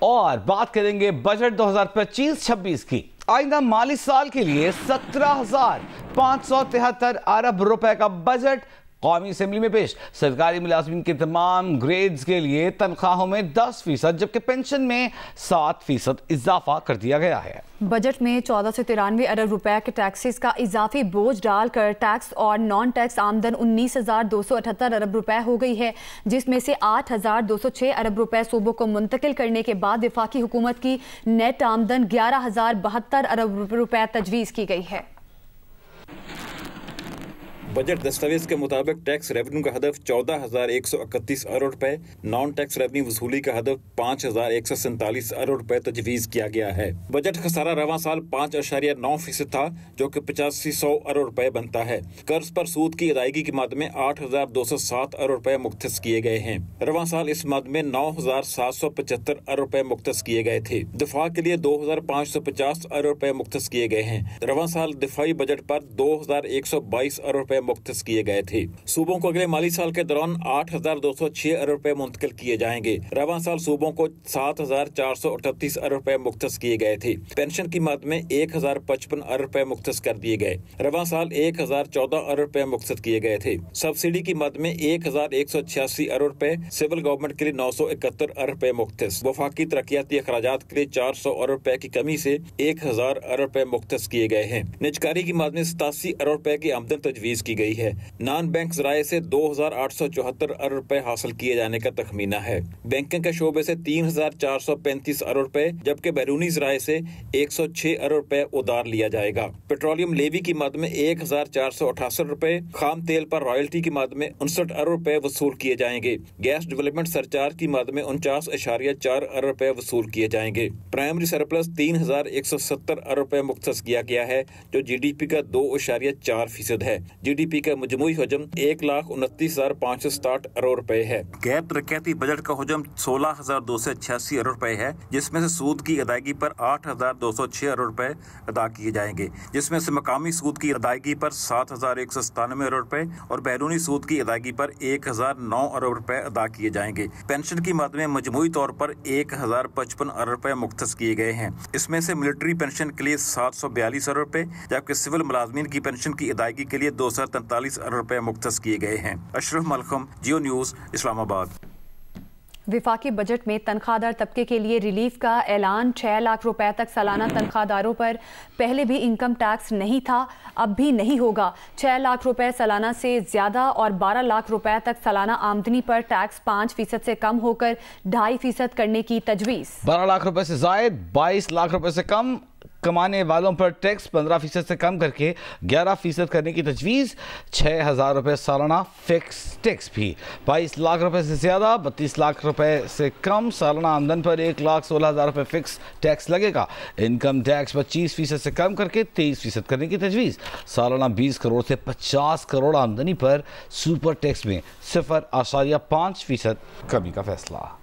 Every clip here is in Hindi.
और बात करेंगे बजट 2025-26 की। आइंदा माली साल के लिए 17,573 अरब रुपए का बजट कौमी असेंबली में पेश। सरकारी मुलाजमीन के तमाम ग्रेड्स के लिए तनख्वाहों में 10%, जबकि पेंशन में 7% इजाफा कर दिया गया है। बजट में 1493 अरब रुपए के टैक्सेस का इजाफी बोझ डालकर टैक्स और नॉन टैक्स आमदन 19,278 अरब रुपए हो गई है, जिसमें से 8,206 अरब रुपए सूबों को मुंतकिल करने के बाद वफाकी हुकूमत की नेट आमदन 11,072 अरब रुपए तजवीज़ की गई है। बजट दस्तावेज के मुताबिक टैक्स रेवेन्यू का हदफ 14,131 अरब रुपए, नॉन टैक्स रेवेन्यू वसूली का हदफ 5,147 अरब रुपए तजवीज़ किया गया है। बजट खसारा रवां साल 5.9% था, जो कि 8500 अरब रुपए बनता है। कर्ज पर सूद की अदायगी की मद में 8,207 अरब रुपए मुख्तस किए गए हैं। रवां साल इस मद में 9,775 अरब रुपए मुख्तस किए गए थे। दिफा के लिए 2,550 अरब रुपए मुख्तस किए गए हैं। रवां साल दिफाई बजट पर 2,122 अरब रुपए मुख्तस किए गए थे। सूबों को अगले माली साल के दौरान 8,206 अरब रुपए मुंतकिल किए जाएंगे। रवां साल सूबों को 7,438 अरब रुपए मुख्तस किए गए थे। पेंशन की मद में 1,055 अरब रुपए मुख्तस कर दिए गए। रवां साल 1,014 अरब रुपए मुख्तस किए गए थे। सब्सिडी की मद में 1,186 अरब रुपए, सिविल गवर्नमेंट के लिए 971 अरब रुपए मुख्तस, वफाकी तरक्याती अखराजात के लिए 400 अरब रुपए की कमी से 1,000 अरब रुपए मुख्तस किए गए हैं। निजकारी की मद में 87 अरब रुपए की आमदन तजवीज की गई है। नॉन बैंक जराये से 2,874 अरब रुपए हासिल किए जाने का तखमीना है। बैंकिंग के शोबे से 3,435 अरब रुपए, जबकि बैरूनी जराये से 106 अरब रुपए उधार लिया जाएगा। पेट्रोलियम लेवी की मद में 1,488 रुपए, खाम तेल पर रॉयल्टी की मद में 59 अरब रुपए वसूल किए जाएंगे। गैस डेवलपमेंट सरचार्ज की मद में 49.4 अरब रुपए वसूल किए जाएंगे। प्राइमरी सरप्लस 3,170 अरब रुपए मुख्तस किया गया है, जो GDP का 2.4% है। GDP का मजमूई हजम 1,29,560 अरब रुपए है। गैर तरक्याती बजट का हजम 16,286 अरब रुपए है, जिसमें से सूद की अदायगी पर 8,206 अरब रुपए अदा किए जाएंगे, जिसमें से मकामी सूद की अदायगी पर 7,197 अरब रुपए और बैरूनी सूद की अदायगी पर 1,009 अरब रुपए अदा किए जाएंगे। पेंशन की मद में मजमूई तौर पर 1,055 अरब रुपए मुख्तस किए गए हैं। इसमें से मिलिट्री पेंशन के लिए 742 अरब रुपए, जबकि सिविल मुलाजमीन की पेंशन की अदायगी के लिए 243 अरब रुपए मुख्तस किए गए हैं। अशरफ मलखम, जियो न्यूज़, इस्लामाबाद। विफाकी बजट में तनख्वाहदार तबके के लिए रिलीफ का ऐलान। 6 लाख रुपए तक सालाना तनख्वाहदारों पर पहले भी इनकम टैक्स नहीं था, अब भी नहीं होगा। 6 लाख रुपए सालाना से ज्यादा और 12 लाख रुपए तक सालाना आमदनी पर टैक्स 5% से कम होकर 2.5% करने की तजवीज़। 12 लाख रुपए से जायद 22 लाख रुपए से कम कमाने वालों पर टैक्स 15% से कम करके 11% करने की तजवीज़। 6,000 रुपए सालाना फिक्स टैक्स भी। 22 लाख रुपए से ज़्यादा 32 लाख रुपए से कम सालाना आमदन पर 1,16,000 रुपए फिक्स टैक्स लगेगा। इनकम टैक्स 25% से कम करके 23% करने की तजवीज़। सालाना 20 करोड़ से 50 करोड़ आमदनी पर सुपर टैक्स में 0.5% कमी का फैसला।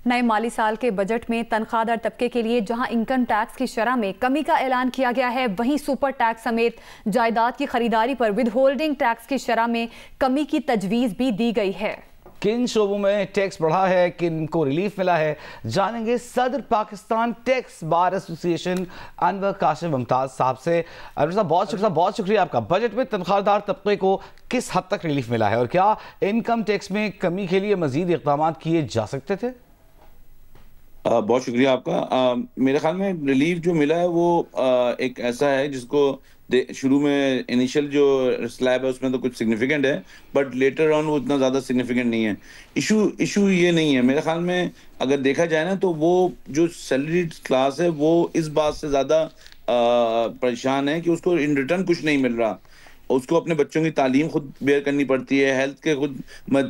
नए माली साल के बजट में तनख्वाहदार तबके के लिए जहां इनकम टैक्स की शरह में कमी का ऐलान किया गया है, वहीं सुपर टैक्स समेत जायदाद की खरीदारी पर विद होल्डिंग टैक्स की शरह में कमी की तजवीज़ भी दी गई है। किन शोबों में टैक्स बढ़ा है, किन को रिलीफ मिला है, जानेंगे सदर Pakistan tax bar association Anwar Kashif Mumtaz साहब से। अनवर साहब, बहुत शुक्रिया आपका। बजट में तनख्वाहदार तबके को किस हद तक रिलीफ मिला है और क्या इनकम टैक्स में कमी के लिए मजीद इक़दाम किए जा सकते थे? बहुत शुक्रिया आपका। मेरे ख्याल में रिलीफ जो मिला है वो एक ऐसा है जिसको शुरू में इनिशियल जो स्लैब है उसमें तो कुछ सिग्निफिकेंट है, बट लेटर ऑन वो उतना ज़्यादा सिग्निफिकेंट नहीं है। इशू ये नहीं है मेरे ख्याल में। अगर देखा जाए ना तो वो जो सैलरीड क्लास है वो इस बात से ज़्यादा परेशान है कि उसको इन रिटर्न कुछ नहीं मिल रहा। उसको अपने बच्चों की तालीम खुद बेयर करनी पड़ती है, हेल्थ के खुद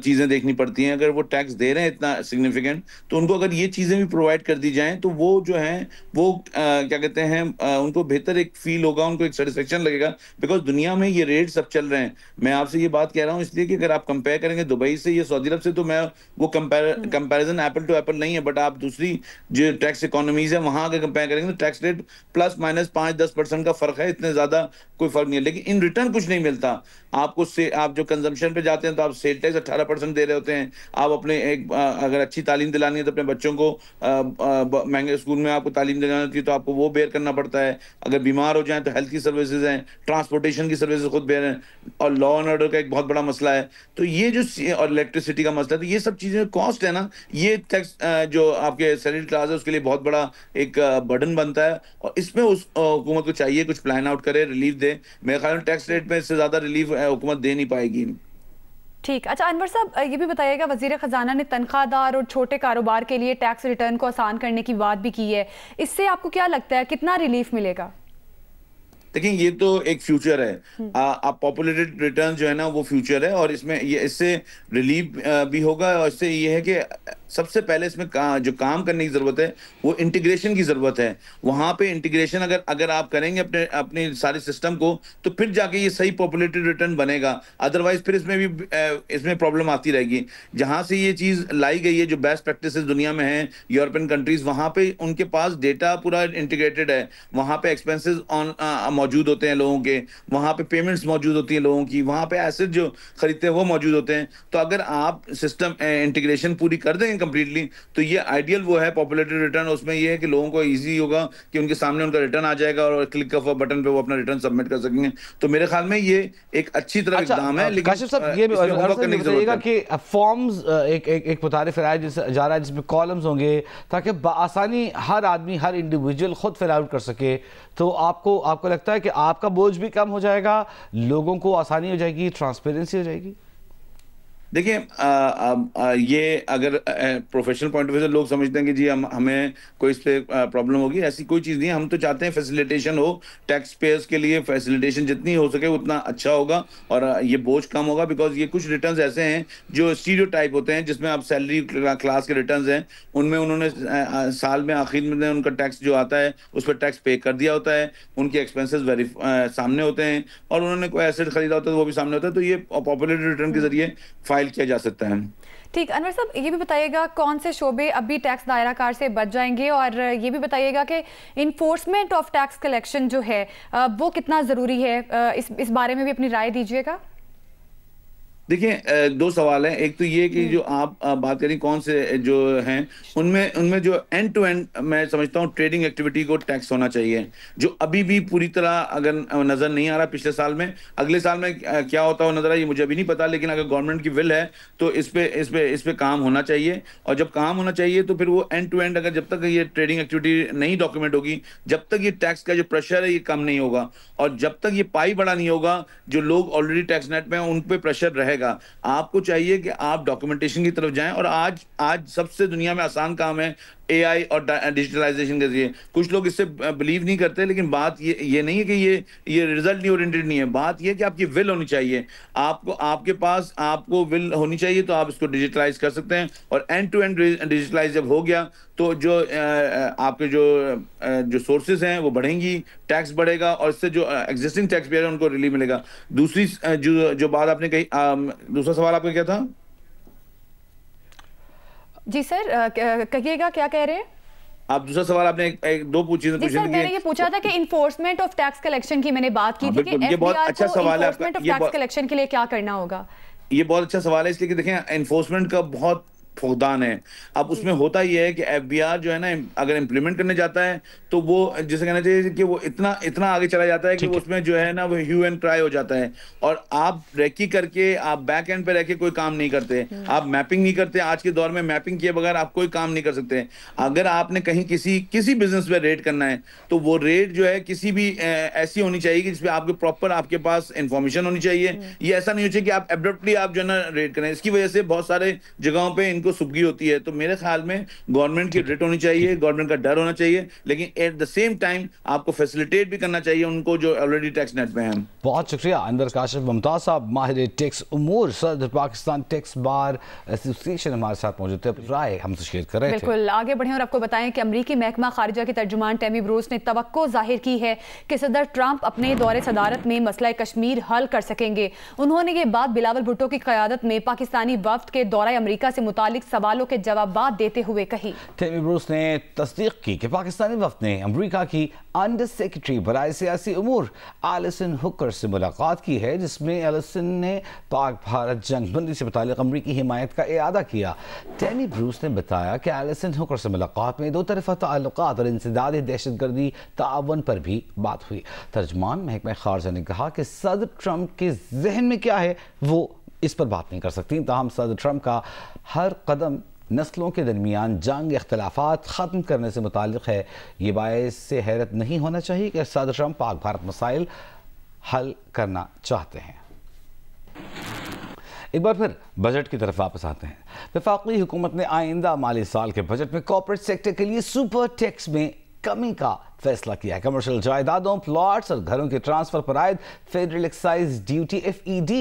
चीज़ें देखनी पड़ती हैं। अगर वो टैक्स दे रहे हैं इतना सिग्निफिकेंट, तो उनको अगर ये चीज़ें भी प्रोवाइड कर दी जाएं तो वो जो हैं वो क्या कहते हैं उनको बेहतर एक फील होगा, उनको एक सेटिस्फेक्शन लगेगा। बिकॉज दुनिया में ये रेट्स अब चल रहे हैं। मैं आपसे ये बात कह रहा हूँ इसलिए कि अगर आप कंपेयर करेंगे दुबई से या सऊदी अरब से, तो मैं वो कंपेरिजन एप्पल टू एप्पल नहीं है, बट आप दूसरी जो टैक्स इकोनॉमीज है वहाँ अगर कंपेयर करेंगे तो टैक्स रेट ±5-10% का फर्क है। इतने ज़्यादा कोई फर्क नहीं है, लेकिन इन रिटर्न कुछ नहीं मिलता। आपको से आप जो कंजम्पशन पे जाते हैं तो आप सेल टैक्स 18% दे रहे होते हैं। आप अपने अगर अच्छी तालीम दिलानी है तो अपने बच्चों को महंगे स्कूल में आपको तालीम दिलानी होती है तो आपको वो बेयर करना पड़ता है। अगर बीमार हो जाए तो हेल्थ की सर्विसेज हैं, ट्रांसपोर्टेशन की सर्विसेज खुद बेयर हैं, और लॉ एंड ऑर्डर का एक बहुत बड़ा मसला है। तो ये जो और इलेक्ट्रिसिटी का मसला है, तो ये सब चीजें कॉस्ट है ना, ये टैक्स जो आपके सैलरी क्लास है उसके लिए बहुत बड़ा एक बर्डन बनता है। और इसमें उस हुकूमत को चाहिए कुछ प्लान आउट करे, रिलीफ दे। मेरे ख्याल में टैक्स रेट में इससे ज्यादा रिलीफ हुकूमत दे नहीं पाएगी। ठीक। अच्छा अनवर साहब, ये भी बताइएगा, वजीर खजाना ने तनख्वाहदार और छोटे कारोबार के लिए टैक्स रिटर्न को आसान करने की बात भी की है। इससे आपको क्या लगता है कितना रिलीफ मिलेगा? देखिए ये तो एक फ्यूचर है। आप पॉपुलेटेड रिटर्न जो है ना वो फ्यूचर है, और इसमें ये इससे रिलीफ भी होगा। और इससे ये है कि सबसे पहले इसमें जो काम करने की जरूरत है वो इंटीग्रेशन की जरूरत है। वहां पे इंटीग्रेशन अगर आप करेंगे अपने सारे सिस्टम को, तो फिर जाके ये सही पॉपुलेटेड रिटर्न बनेगा। अदरवाइज फिर इसमें प्रॉब्लम आती रहेगी। जहां से ये चीज लाई गई है, जो बेस्ट प्रैक्टिसेस दुनिया में है यूरोपियन कंट्रीज, वहां पे उनके पास डेटा पूरा इंटीग्रेटेड है। वहां पे एक्सपेंसेस मौजूद होते हैं लोगों के, वहां पे पेमेंट्स मौजूद होती है लोगों की, वहां पे एसेट जो खरीदते हैं वो मौजूद होते हैं। तो अगर आप सिस्टम इंटीग्रेशन पूरी कर देंगे कंप्लीटली, तो ये आइडियल वो है पॉपुलेटेड रिटर्न। उसमें ये है कि लोगों को इजी होगा कि उनके सामने उनका रिटर्न आ जाएगा और क्लिक ऑफ बटन पे वो अपना रिटर्न सबमिट कर सकेंगे। तो मेरे ख्याल में ये एक अच्छी तरह इक़दाम है। लेकिन काशिफ साहब ये बताइएगा कि फॉर्म्स एक मुतारिफ जा रहा है जिसमें कॉलम्स होंगे ताकि आसानी हर आदमी, हर इंडिविजुअल खुद फिल आउट कर सके। तो आपको लगता है कि आपका बोझ भी कम हो जाएगा, लोगों को आसानी हो जाएगी, ट्रांसपेरेंसी हो जाएगी? देखिए ये अगर प्रोफेशनल पॉइंट ऑफ व्यू से लोग समझते हैं कि जी हमें कोई इस पे प्रॉब्लम होगी, ऐसी कोई चीज़ नहीं है। हम तो चाहते हैं फैसिलिटेशन हो, टैक्स पेयर्स के लिए फैसिलिटेशन जितनी हो सके उतना अच्छा होगा और ये बोझ कम होगा। बिकॉज ये कुछ रिटर्न्स ऐसे हैं जो स्टीरियोटाइप होते हैं, जिसमें आप सैलरी क्लास के रिटर्न्स हैं, उनमें उन्होंने साल में आखिर में उनका टैक्स जो आता है उस पर टैक्स पे कर दिया होता है, उनके एक्सपेंसेस सामने होते हैं, और उन्होंने कोई एसेट खरीदा होता है तो वो भी सामने होता है। तो ये पॉपुलेटेड रिटर्न के जरिए फाइल किया जा सकता है। ठीक। अनवर साहब ये भी बताइएगा कौन से शोबे अभी टैक्स दायरा कार से बच जाएंगे, और ये भी बताइएगा कि इन्फोर्समेंट ऑफ टैक्स कलेक्शन जो है वो कितना ज़रूरी है, इस बारे में भी अपनी राय दीजिएगा। देखिए दो सवाल हैं। एक तो ये कि जो आप बात करें कौन से जो हैं, उनमें जो एंड टू एंड मैं समझता हूँ ट्रेडिंग एक्टिविटी को टैक्स होना चाहिए, जो अभी भी पूरी तरह अगर नजर नहीं आ रहा पिछले साल में। अगले साल में क्या होता है नजर आ, ये मुझे अभी नहीं पता, लेकिन अगर गवर्नमेंट की विल है तो इस पे काम होना चाहिए। और जब काम होना चाहिए तो फिर वो एंड टू एंड, अगर जब तक ये ट्रेडिंग एक्टिविटी नहीं डॉक्यूमेंट होगी, जब तक ये टैक्स का जो प्रेशर है ये कम नहीं होगा, और जब तक ये पाई बड़ा नहीं होगा, जो लोग ऑलरेडी टैक्स नेट में उन पे प्रेशर रहेगा। आपको चाहिए कि आप डॉक्यूमेंटेशन की तरफ जाएं, और आज सबसे दुनिया में आसान काम है एआई और डिजिटलाइजेशन के जरिए। कुछ लोग इससे बिलीव नहीं करते, लेकिन बात ये नहीं है कि ये रिजल्ट नहीं ओरिएंटेड नहीं है। बात ये है कि आपकी विल होनी चाहिए, आपके पास आपको विल होनी चाहिए, तो आप इसको डिजिटलाइज कर सकते हैं। और एंड टू एंड डिजिटलाइज जब हो गया तो जो आपके जो सोर्सेज हैं वो बढ़ेंगी, टैक्स बढ़ेगा, और इससे जो एग्जिस्टिंग टैक्स पेयर है उनको रिलीफ मिलेगा। दूसरी जो बात आपने कही, दूसरा सवाल आपका क्या था? जी सर कहिएगा, क्या कह रहे हैं आप? दूसरा सवाल आपने दो पूछी थी। सर मैंने ये पूछा था कि इन्फोर्समेंट ऑफ टैक्स कलेक्शन की मैंने बात की थी कि ये बहुत अच्छा सवाल है आपका। इन्फोर्समेंट ऑफ टैक्स कलेक्शन के लिए क्या करना होगा? ये बहुत अच्छा सवाल है, इसलिए कि देखें एनफोर्समेंट का बहुत फुकदान है। अब उसमें होता यह है कि एफबीआर जो है ना, अगर इम्प्लीमेंट करने जाता है तो वो जैसे कहना चाहिए कि वो इतना आगे चला जाता है कि उसमें जो है ना वो ह्यू एंड ट्राई हो जाता है, और आप रेकी करके आप बैक एंड पे रह के कोई काम नहीं करते, आप मैपिंग नहीं करते। आज के दौर में मैपिंग किए बगैर आप कोई काम नहीं कर सकते। अगर आपने कहीं किसी बिजनेस पे रेड करना है तो वो रेड जो है किसी भी ऐसी होनी चाहिए कि जिसपे आपके प्रॉपर आपके पास इंफॉर्मेशन होनी चाहिए। ये ऐसा नहीं हो चाहिए कि आप एब्रप्टली आप जो है ना रेड करें। इसकी वजह से बहुत सारे जगहों पे को सुबगी होती है। तो मेरे ख्याल में गवर्नमेंट की रिट होनी चाहिए, गवर्नमेंट का डर होना चाहिए, लेकिन एट द सेम टाइम आपको फैसिलिटेट भी करना चाहिए उनको जो ऑलरेडी टैक्स नेट में हैं। बहुत शुक्रिया अनवर काशिफ मुमताज साहब, माहिर टैक्स उमूर, सदर पाकिस्तान टैक्स बार एसोसिएशन हमारे साथ मौजूद थे, राय हमसे शेयर कर रहे थे। बिल्कुल आगे बढ़े और आपको बताएं कि अमरीकी महकमा खारिजा के तर्जुमान टैमी ब्रूस ने तवक्को जाहिर की है कि सदर ट्रंप अपने दौरे सदारत में मसला कश्मीर हल कर सकेंगे। उन्होंने ये बात बिलावल भुट्टो की क़यादत में पाकिस्तानी वफ्द के दौरा अमरीका से मुताल्लिक मुतालिक सवालों के जवाब देते हुए कही। टेमी ब्रूस ने तस्दीक की कि पाकिस्तानी वफ्द ने अमरीका की अंडर सेक्रेटरी बराए सियासी उमूर एलिसन हुकर से मुलाकात की है, जिसमें एलिसन ने पाक भारत जंगबंदी से मुतालिक अमरीकी हिमायत का इआदा किया। टेमी ब्रूस ने बताया कि एलिसन हुकर से मुलाकात में दो तरफा ताल्लुकात और इंसदादी दहशतगर्दी ताअवुन पर भी बात हुई। तर्जमान महकमा खारजा ने कहा कि सदर ट्रंप के जहन में क्या है वो इस पर बात नहीं कर सकती, ताहम सदर ट्रंप का हर कदम नस्लों के दरमियान जंग इख्तलाफात ख़त्म करने से मुताल्लिक़ है। ये बायस से हैरत नहीं होना चाहिए कि सदर ट्रंप पाक भारत मसाइल हल करना चाहते हैं। एक बार फिर बजट की तरफ वापस आते हैं। वफाकी हुकूमत ने आइंदा माली साल के बजट में कॉर्पोरेट सेक्टर के लिए सुपर टैक्स में कमी का फैसला किया है। कमर्शियल जायदादों, प्लॉट्स और घरों के ट्रांसफर पर आयद फेडरल एक्साइज ड्यूटी FED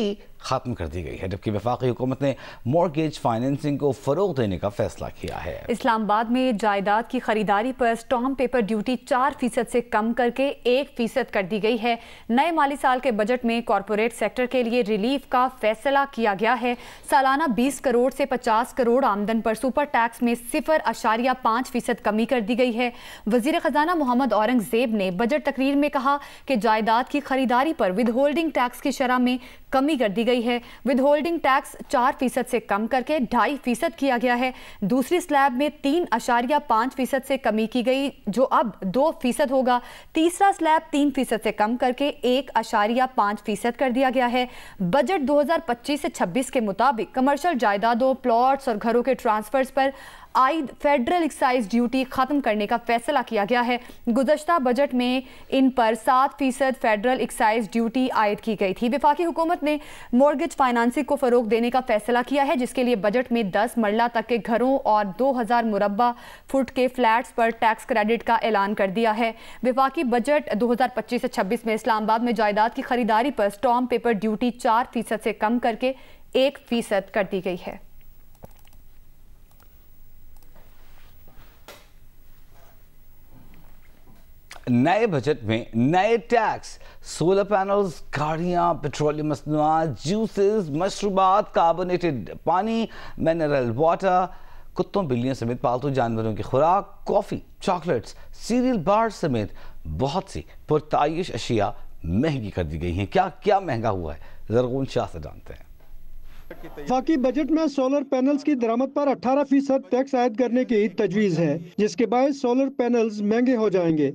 खत्म कर दी गई है, जबकि वफाकी हुकूमत ने मॉर्गेज फाइनेंसिंग को फरोग देने का फैसला किया है। इस्लामाबाद में जायदाद की खरीदारी पर स्टॉम्प पेपर ड्यूटी 4% से कम करके 1% कर दी गई है। नए माली साल के बजट में कॉर्पोरेट सेक्टर के लिए रिलीफ का फैसला किया गया है। सालाना 20 करोड़ से 50 करोड़ आमदन पर सुपर टैक्स में 0.5% कमी कर दी गई है। वजीर खजाना मोहम्मद औरंगजेब ने बजट तकरीर में कहा कि जायदाद की खरीदारी पर विद होल्डिंग टैक्स की शरह में कमी कर दी गई है। विद होल्डिंग टैक्स 4% से कम करके 2.5% किया गया है। दूसरी स्लैब में 3.5% से कमी की गई, जो अब 2% होगा। तीसरा स्लैब 3% से कम करके 1.5% कर दिया गया है। बजट 2025 से 26 के मुताबिक कमर्शियल जायदादों, प्लॉट्स और घरों के ट्रांसफर्स पर आयद फेडरल एक्साइज ड्यूटी खत्म करने का फैसला किया गया है। गुज़श्ता बजट में इन पर 7% फेडरल एक्साइज ड्यूटी आयद की गई थी। वफाकी हुकूमत ने मॉर्गेज फाइनेंसिंग को फरोग देने का फैसला किया है, जिसके लिए बजट में 10 मरला तक के घरों और 2000 मुरब्बा फुट के फ्लैट्स पर टैक्स क्रेडिट का ऐलान कर दिया है। वफाकी बजट 2025 से 26 में इस्लामाबाद में जायदाद की खरीदारी पर स्टॉम्प पेपर ड्यूटी 4% से कम करके 1% कर दी गई है। नए बजट में नए टैक्स, सोलर पैनल्स, गाड़ियां, पेट्रोलियम मसनूआत, जूसेस, मशरूबात, कार्बोनेटेड पानी, मिनरल वाटर, कुत्तों, बिल्लियों समेत पालतू जानवरों की खुराक, कॉफ़ी, चॉकलेट्स, सीरियल बार समेत बहुत सी पुरताइश अशिया महंगी कर दी गई हैं। क्या क्या महंगा हुआ है, ज़रगून शाह से जानते हैं। वफाकी बजट में सोलर पैनल्स की दरामद पर 18% टैक्स आयद करने की तजवीज़ है, जिसके बायस सोलर पैनल्स महंगे हो जाएंगे।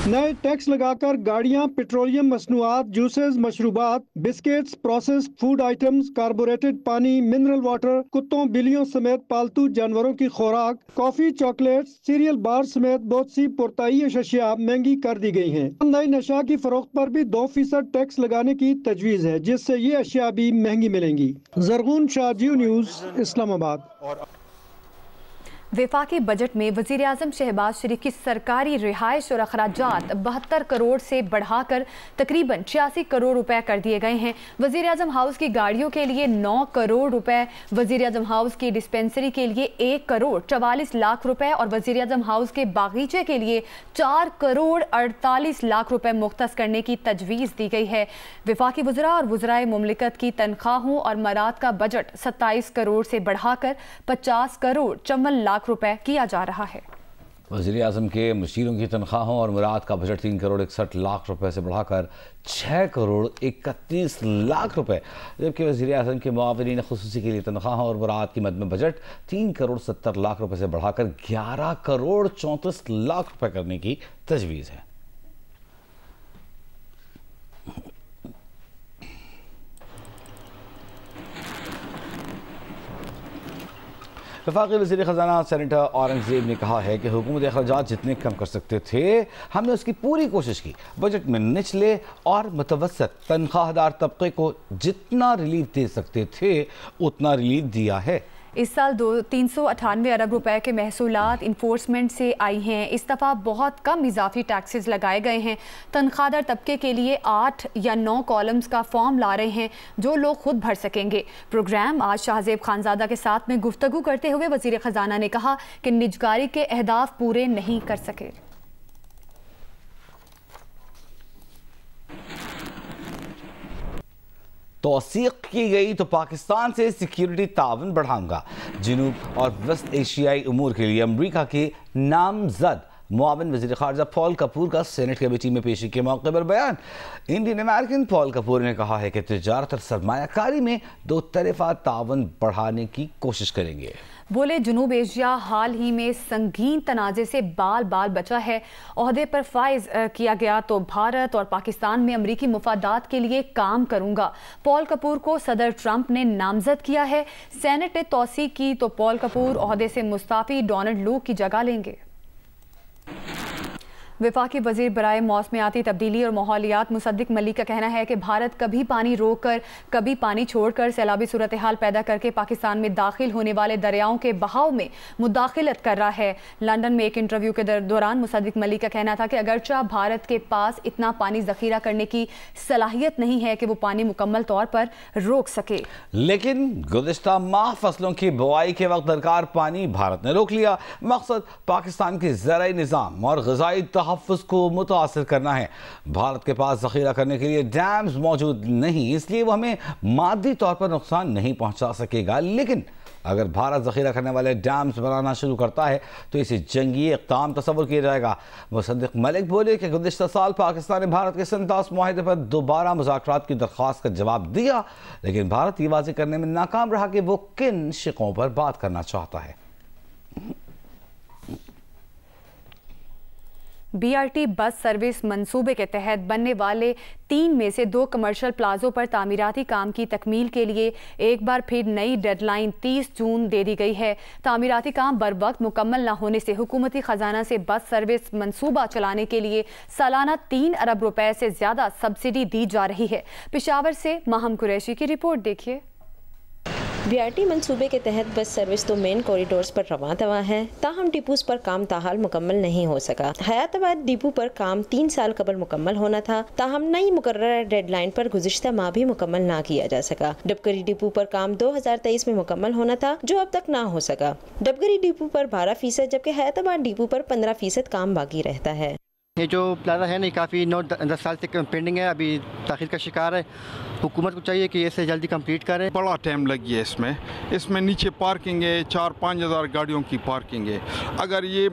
नए टैक्स लगाकर गाड़ियां, पेट्रोलियम मसनूआत, जूसेस, मशरूबात, biscuits, processed food items, carbonated पानी, मिनरल वाटर, कुत्तों, बिल्लियों समेत पालतू जानवरों की खुराक, कॉफी, चॉकलेट्स, सीरियल बार समेत बहुत सी पुरताइश अशिया महंगी कर दी गई हैं। नई नशा की फरोख्त पर भी 2% टैक्स लगाने की तजवीज़ है, जिससे ये अशिया भी महंगी मिलेंगी। ज़रगून शाह, जियो न्यूज़, इस्लामाबाद। वफाकी बजट में वज़ीर आज़म शहबाज शरीफ की सरकारी रिहाइश और अखराजात 72 करोड़ से बढ़ाकर तकरीबन 86 करोड़ रुपए कर दिए गए हैं। वज़ीर आज़म हाउस की गाड़ियों के लिए 9 करोड़ रुपए, वज़ीर आज़म हाउस की डिस्पेंसरी के लिए 1 करोड़ 44 लाख रुपए और वज़ीर आज़म हाउस के बागीचे के लिए 4 करोड़ 48 लाख रुपए मुख्तस करने की तजवीज़ दी गई है। वफाकी वज़रा और वज़राए मुमलिकत की तनख्वाहों और मराद का बजट 27 करोड़ से बढ़ाकर 50 करोड़ 54 लाख रुपए किया जा रहा है। वज़ीर आज़म के मुशीरों की तनख्वाहों और मुराद का बजट 3 करोड़ 61 लाख रुपए से बढ़ाकर 6 करोड़ 31 लाख रुपए, जबकि वज़ीर आज़म के मुआविनीन ख़ुसूसी के लिए तनख्वाहों और मुराद की मद में बजट 3 करोड़ 70 लाख रुपए से बढ़ाकर 11 करोड़ 34 लाख रुपए करने की तजवीज़ है। वफाकी वज़ीर ख़जाना सेनेटर औरंगज़ेब ने कहा है कि हुकूमती अखराजात जितने कम कर सकते थे हमने उसकी पूरी कोशिश की। बजट में निचले और मुतवस्सित तनख्वाहदार तबके को जितना रिलीफ दे सकते थे उतना रिलीफ दिया है। इस साल 398 अरब रुपए के महसूलात इन्फोर्समेंट से आई हैं। इस दफ़ा बहुत कम इजाफी टैक्सेस लगाए गए हैं। तनख्वाहदार तबके के लिए 8 या 9 कॉलम्स का फॉर्म ला रहे हैं जो लोग खुद भर सकेंगे। प्रोग्राम आज शाहजेब खानजादा के साथ में गुफ्तगू करते हुए वज़ीर ख़जाना ने कहा कि निजकारी के अहदाफ पूरे नहीं कर सके। तौसीक की गई तो पाकिस्तान से सिक्योरिटी ताउन बढ़ाऊंगा। जनूब और वेस्ट एशियाई उमूर के लिए अमरीका के नामजद मुआविन वज़ीर ख़ारजा पॉल कपूर का सेनेट कमेटी में पेशी के मौके पर बयान। इंडियन अमेरिकन पॉल कपूर ने कहा है कि तिजारत और सरमायाकारी में दो तरफ़ा ताउन बढ़ाने की कोशिश करेंगे। बोले जनूब एशिया हाल ही में संगीन तनाज़े से बाल बाल बचा है। ओहदे पर फाइज किया गया तो भारत और पाकिस्तान में अमरीकी मुफादात के लिए काम करूंगा। पॉल कपूर को सदर ट्रंप ने नामजद किया है। सेनेट ने तौसीक की तो पॉल कपूर ओहदे से मुस्ताफ़ी डोनाल्ड लू की जगह लेंगे। वफाकी वज़ीर बराए मौसमियाती तब्दीली और माहौलियात मुसद्दिक मलिक का कहना है कि भारत कभी पानी रोक कर कभी पानी छोड़कर सैलाबी सूरत हाल पैदा करके पाकिस्तान में दाखिल होने वाले दरियाओं के बहाव में मुदाखलत कर रहा है। लंदन में एक इंटरव्यू के दौरान मुसद्दिक मलिक का कहना था कि अगरचा भारत के पास इतना पानी जखीरा करने की सलाहियत नहीं है कि वो पानी मुकम्मल तौर पर रोक सके, लेकिन गुज़िश्ता माह फसलों की बुआई के वक्त दरकार पानी भारत ने रोक लिया। मकसद पाकिस्तान के ज़राई निज़ाम और ग़िज़ाई तहफ़्फ़ुज़ को मुतासिर करना है। भारत के पास ज़ख़ीरा करने के लिए डैम्स मौजूद नहीं, इसलिए वो हमें मादी तौर पर नुकसान नहीं पहुंचा सकेगा। लेकिन अगर भारत ज़ख़ीरा करने वाले डैम्स बनाना शुरू करता है तो इसे जंगी इक़दाम तस्वुर किया जाएगा। मुसद्दिक मलिक बोले कि गुज़िश्ता साल पाकिस्तान ने भारत के संतास मुआहदे पर दोबारा मुज़ाकरात की दरख्वास्त का जवाब दिया, लेकिन भारत ये वाज़ेह करने में नाकाम रहा कि वो किन शिकों पर बात करना चाहता है। BRT बस सर्विस मंसूबे के तहत बनने वाले 3 में से 2 कमर्शियल प्लाजों पर तामीराती काम की तकमील के लिए एक बार फिर नई डेडलाइन 30 जून दे दी गई है। तामीराती काम बर वक्त मुकम्मल न होने से हुकूमती खजाना से बस सर्विस मंसूबा चलाने के लिए सालाना 3 अरब रुपए से ज़्यादा सब्सिडी दी जा रही है। पेशावर से माहम कुरैशी की रिपोर्ट देखिए। BRT मंसूबे के तहत बस सर्विस तो मेन कॉरिडोर्स पर रवां दवा है, ताहम डिपोज पर काम ताहाल मुकम्मल नहीं हो सका। हयाताबाद डिपो पर काम 3 साल कबल मुकम्मल होना था, ताहम नई मुकर्रर डेडलाइन पर गुज़िश्ता माह भी मुकम्मल ना किया जा सका। डबगरी डिपो पर काम 2023 में मुकम्मल होना था, जो अब तक ना हो सका। डबगरी डिपो पर 12% जबकि हयाताबाद डिपो पर 15% काम बाकी रहता है। ये जो प्लाजा है ना काफ़ी 9-10 साल से पेंडिंग है, अभी ताख़ीर का शिकार है। हुकूमत को चाहिए कि इसे जल्दी कंप्लीट करें। बड़ा टाइम लगी है इसमें नीचे पार्किंग है, 4-5 हज़ार गाड़ियों की पार्किंग है। अगर ये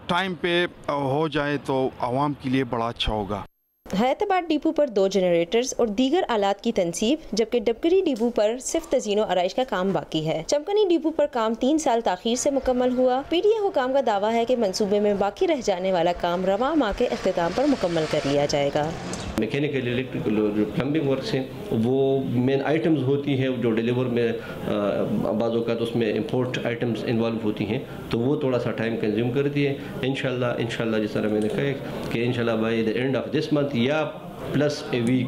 टाइम पे हो जाए तो आवाम के लिए बड़ा अच्छा होगा। हयाताबाद डिपो पर 2 जनरेटर्स और दीगर आलात की तनसीब, जबकि डबगरी डिपो पर सिर्फ तज़ीनो आराइश का काम बाकी है। चमकनी डिपो पर काम 3 साल ताख़ीर से मुकम्मल हुआ। PDA हुकाम का दावा है कि मंसूबे में बाकी रह जाने वाला काम रवां माह के अख्तिताम पर मुकम्मल कर लिया जाएगा। मैकेनिकल, इलेक्ट्रिकल और प्लम्बिंग वर्क्स हैं, वो मेन आइटम्स होती हैं जो डिलीवर में बाज़ों का तो उसमें इंपोर्ट आइटम्स इन्वॉल्व होती हैं, तो वो थोड़ा सा टाइम कंज्यूम करती है। इंशाल्लाह जिस तरह मैंने कहा कि इंशाल्लाह by the end of this month या प्लस ए वीक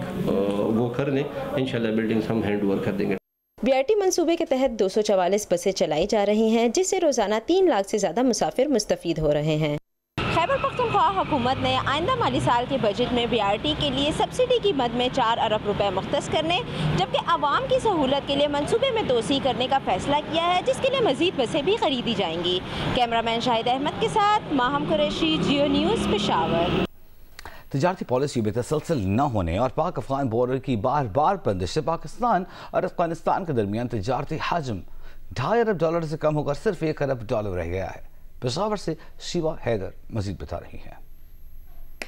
वो कर लें, इंशाल्लाह बिल्डिंग्स हम हैंड ओवर कर देंगे। BRT मंसूबे के तहत 244 बसें चलाई जा रही हैं, जिससे रोजाना 3 लाख से ज़्यादा मुसाफिर मुस्तफ़ीद हो रहे हैं। खैबर पख्तूनख्वा हुकूमत ने आइंदा माली साल के बजट में BRT के लिए सब्सिडी की मद में 4 अरब रुपए मुख्तस करने, जबकि आवाम की सहूलत के लिए मंसूबे में तोसी करने का फैसला किया है, जिसके लिए मजीद बसें भी खरीदी जाएंगी। कैमरामैन शाहिद अहमद के साथ माहम कुरैशी, जियो न्यूज़, पेशावर। तिजारती पॉलिसी में तसलसल न होने और पाक अफगान बॉर्डर की बार बार बंदिश से पाकिस्तान और अफगानिस्तान के दरमियान तिजारती हजम $2.5 अरब से कम होकर सिर्फ $1 अरब रह गया है। पेशावर से शिवा हैदर मजीद बता रही हैं।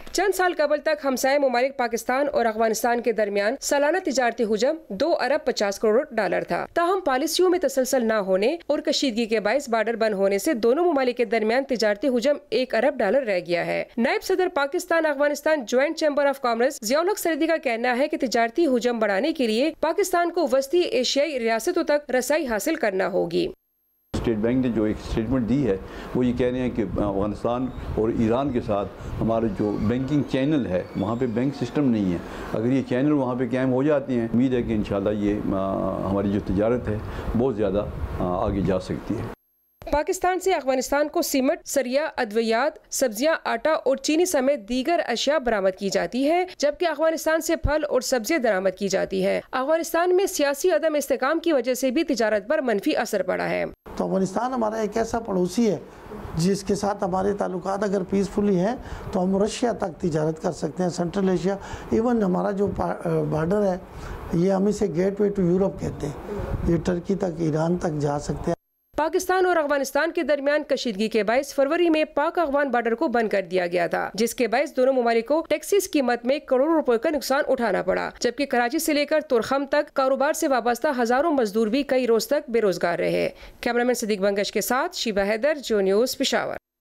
चंद साल कबल तक हमसाये मुमालिक पाकिस्तान और अफगानिस्तान के दरमियान सालाना तिजारती हुजम $2 अरब 50 करोड़ था। ताहम पॉलिसियों में तसलसल न होने और कशीदगी के बायस बॉर्डर बंद होने से दोनों मुमालिक के दरमियान तिजारती हुजम $1 अरब रह गया है। नायब सदर Pakistan Afghanistan joint chamber of commerce Ziaul हक सरदी का कहना है कि तिजारती हुजम बढ़ाने के लिए पाकिस्तान को वस्ती एशियाई रियासतों तक रसाई हासिल करना होगी। स्टेट बैंक ने जो एक स्टेटमेंट दी है वो ये कह रहे हैं कि अफगानिस्तान और ईरान के साथ हमारा जो बैंकिंग चैनल है वहाँ पे बैंक सिस्टम नहीं है। अगर ये चैनल वहाँ पे कायम हो जाती हैं, उम्मीद है कि इंशाल्लाह ये हमारी जो तिजारत है बहुत ज़्यादा आगे जा सकती है। पाकिस्तान से अफगानिस्तान को सीमेंट, सरिया, अद्वियात, सब्जियां, आटा और चीनी समेत दीगर अशिया बरामद की जाती है, जबकि अफगानिस्तान से फल और सब्जियां दरामद की जाती है। अफगानिस्तान में सियासी अदम इस्तेकाम की वजह से भी तिजारत पर मनफी असर पड़ा है। तो अफगानिस्तान हमारा एक ऐसा पड़ोसी है जिसके साथ हमारे ताल्लुकात अगर पीसफुली हैं तो हम रशिया तक तिजारत कर सकते हैं, सेंट्रल एशिया, इवन हमारा जो बॉर्डर है ये हम इसे गेटवे टू यूरोप कहते हैं, ये टर्की तक, ईरान तक जा सकते हैं। पाकिस्तान और अफगानिस्तान के दरमियान कशीदगी के बायस फरवरी में पाक अफगान बॉर्डर को बंद कर दिया गया था, जिसके बायस दोनों ममालिक को टैक्सेस कीमत में करोड़ों रुपए का नुकसान उठाना पड़ा, जबकि कराची से लेकर तुरखम तक कारोबार से वाबस्ता हजारों मजदूर भी कई रोज तक बेरोजगार रहे। कैमरामैन सिद्दीक बंगश के साथ शीबा हैदर, जो न्यूज़, पेशावर।